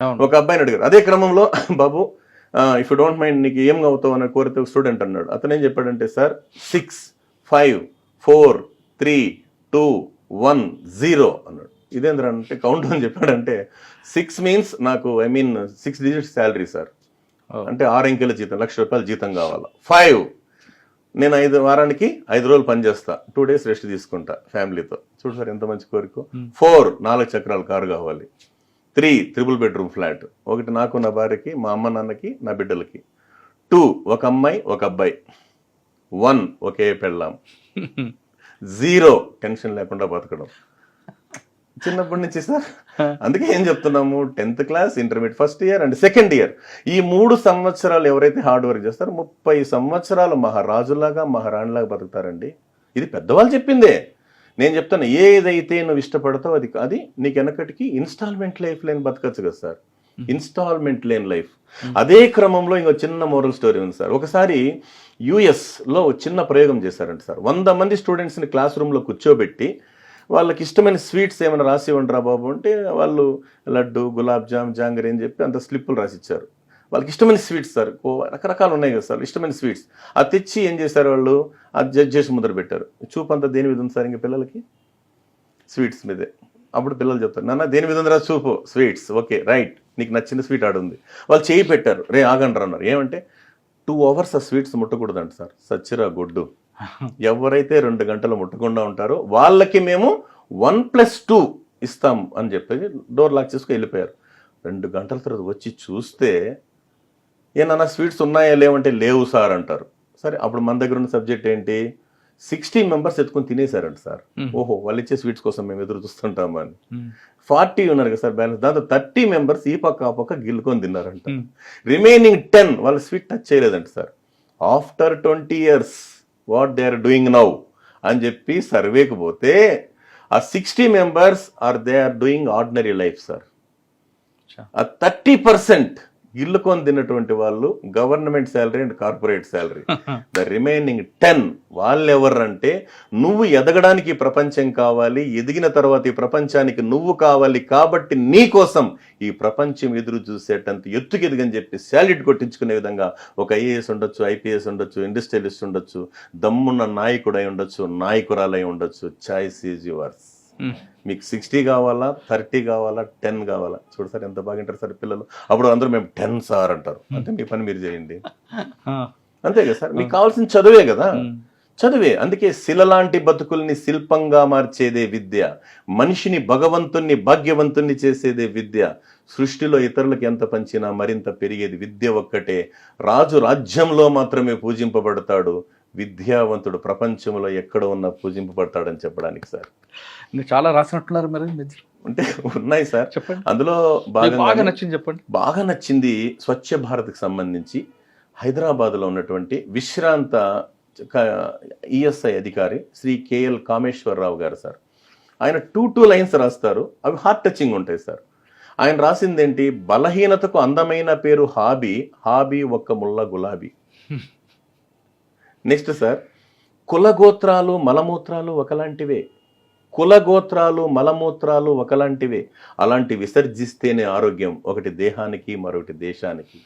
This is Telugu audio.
అవును. ఒక అబ్బాయిని అడిగారు. అదే క్రమంలో బాబు ఇఫ్ యూ డోంట్ మైండ్ నీకు ఏం అవుతావు అని కోరితే స్టూడెంట్ అన్నాడు. అతను ఏం చెప్పాడంటే సార్ 6, 5, 4, 3, 2, 1, 0 అన్నాడు. ఇదేంద్ర అంటే కౌంట్ అని చెప్పాడంటే 6 మీన్స్ నాకు 6 డిజిట్స్ శాలరీ సార్. అంటే 6 అంకెల జీతం, ₹1,00,000 జీతం కావాలా. 5 నేను వారానికి 5 రోజులు పని చేస్తా, 2 days రెస్ట్ తీసుకుంటా ఫ్యామిలీతో. చూడు సార్ ఎంత మంచి కోరిక. 4 4 చక్రాల కారు కావాలి. 3 3 bedroom ఫ్లాట్, ఒకటి నాకు నా భార్యకి, మా అమ్మ నాన్నకి, నా బిడ్డలకి. 2 ఒక అమ్మాయి ఒక అబ్బాయి. 1 ఒకే పెళ్ళాం. 0 టెన్షన్ లేకుండా బతకడం. చిన్నప్పటి నుంచి సార్. అందుకే ఏం చెప్తున్నాము, 10th class, intermediate first year and second year, ఈ 3 సంవత్సరాలు ఎవరైతే హార్డ్ వర్క్ చేస్తారో 30 సంవత్సరాలు మహారాజులాగా మహారాణిలాగా బతుకుతారండి. ఇది పెద్దవాళ్ళు చెప్పిందే. నేను చెప్తాను, ఏదైతే నువ్వు ఇష్టపడతావు అది నీకు వెనకటికి ఇన్స్టాల్మెంట్ లైఫ్ లేని బతకచ్చు కదా సార్. ఇన్స్టాల్మెంట్ లేని లైఫ్. అదే క్రమంలో ఇంకో చిన్న మోరల్ స్టోరీ ఉంది సార్. ఒకసారి యుఎస్లో చిన్న ప్రయోగం చేశారంట సార్. 100 మంది స్టూడెంట్స్ని క్లాస్ రూమ్లో కూర్చోబెట్టి వాళ్ళకి ఇష్టమైన స్వీట్స్ ఏమైనా రాసి ఇవ్వండిరా బాబు అంటే వాళ్ళు లడ్డు, గులాబ్ జామ్, జాంగరీ అని చెప్పి అంత స్లిప్పులు రాసిచ్చారు. వాళ్ళకి ఇష్టమైన స్వీట్స్ సార్, రకరకాలు ఉన్నాయి కదా సార్ ఇష్టమైన స్వీట్స్. అది తెచ్చి ఏం చేశారు వాళ్ళు, అది జడ్జ్ చేసి ముద్ర పెట్టారు. చూపు అంతా దేని మీద ఉంది సార్ ఇంకా పిల్లలకి? స్వీట్స్ మీదే. అప్పుడు పిల్లలు చెప్తారు, నాన్న దేని మీద ఉందిరా చూపు? స్వీట్స్. ఓకే రైట్, నీకు నచ్చిన స్వీట్ ఆడుంది. వాళ్ళు చేయి పెట్టారు, రే ఆగండి అన్నారు. ఏమంటే 2 hours ఆ స్వీట్స్ ముట్టకూడదంట సార్. సచ్చిరా గొడ్డు. ఎవరైతే 2 గంటలు ముట్టకుండా ఉంటారో వాళ్ళకి మేము 1+2 ఇస్తాం అని చెప్పి డోర్ లాక్ చేసుకుని వెళ్ళిపోయారు. 2 గంటల తర్వాత వచ్చి చూస్తే, ఏమన్నా స్వీట్స్ ఉన్నాయా లేవంటే లేవు సార్ అంటారు. సరే అప్పుడు మన దగ్గర ఉన్న సబ్జెక్ట్ ఏంటి, 60 members ఎత్తుకొని తినేశారంట సార్. ఓహో వాళ్ళు ఇచ్చే స్వీట్స్ కోసం మేము ఎదురు చూస్తుంటామని. 40 ఉన్నారు కదా సార్ బ్యాలెన్స్, దాంతో 30 members ఈ పక్క ఆ పక్క గిల్లుకొని తిన్నారంట. రిమైనింగ్ 10 వాళ్ళు స్వీట్ టచ్ చేయలేదంట sir. After 20 years what they are doing now అని చెప్పి సర్వేకి పోతే ఆ 60 members they are doing ordinary life sir. ఆ 30% ఇల్లుకొని తిన్నటువంటి వాళ్ళు government salary and corporate salary. The remaining 10 వాళ్ళు ఎవరంటే, నువ్వు ఎదగడానికి ప్రపంచం కావాలి, ఎదిగిన తర్వాత ఈ ప్రపంచానికి నువ్వు కావాలి, కాబట్టి నీ కోసం ఈ ప్రపంచం ఎదురు చూసేటంత ఎత్తుకు ఎదిగని చెప్పి శాలరీ కొట్టించుకునే విధంగా ఒక ఐఏఎస్ ఉండొచ్చు, ఐపీఎస్ ఉండొచ్చు, ఇండస్ట్రియలిస్ట్ ఉండొచ్చు, దమ్మున్న నాయకుడై ఉండొచ్చు, నాయకురాలై ఉండొచ్చు. Choice is yours. మీకు 60 కావాలా, 30 కావాలా, 10 కావాలా? చూడు సార్ ఎంత బాగా వింటారు సార్ పిల్లలు. అప్పుడు అందరూ మేము 10 సార్ అంటారు. అంటే మీ పని మీరు చేయండి, అంతే కదా సార్. మీకు కావాల్సిన చదువే కదా, చదువే. అందుకే శిలలాంటి బతుకుల్ని శిల్పంగా మార్చేదే విద్య. మనిషిని భగవంతుణ్ణి భాగ్యవంతుణ్ణి చేసేదే విద్య. సృష్టిలో ఇతరులకు ఎంత పంచినా మరింత పెరిగేది విద్య ఒక్కటే. రాజు రాజ్యంలో మాత్రమే పూజింపబడతాడు, విద్యావంతుడు ప్రపంచంలో ఎక్కడ ఉన్నా పూజింపబడతాడని చెప్పడానికి సార్. చాలా రాసినట్టున్నారు మరి. అంటే ఉన్నాయి సార్. చెప్పండి. అందులో బాగా నచ్చింది చెప్పండి. బాగా నచ్చింది స్వచ్ఛ భారత్కి సంబంధించి హైదరాబాద్లో ఉన్నటువంటి విశ్రాంత ఈఎస్ఐ అధికారి శ్రీ కేఎల్ కామేశ్వరరావు గారు సార్. ఆయన 2 lines రాస్తారు, అవి హార్ట్ టచింగ్ ఉంటాయి సార్. ఆయన రాసింది ఏంటి, బలహీనతకు అందమైన పేరు హాబీ, హాబీ ఒక్క ముళ్ళ గులాబీ. నెక్స్ట్ సార్, కులగోత్రాలు మలమూత్రాలు ఒకలాంటివే, కులగోత్రాలు మలమూత్రాలు ఒకలాంటివే, అలాంటి విసర్జిస్తేనే ఆరోగ్యం, ఒకటి దేహానికి మరొకటి దేశానికి.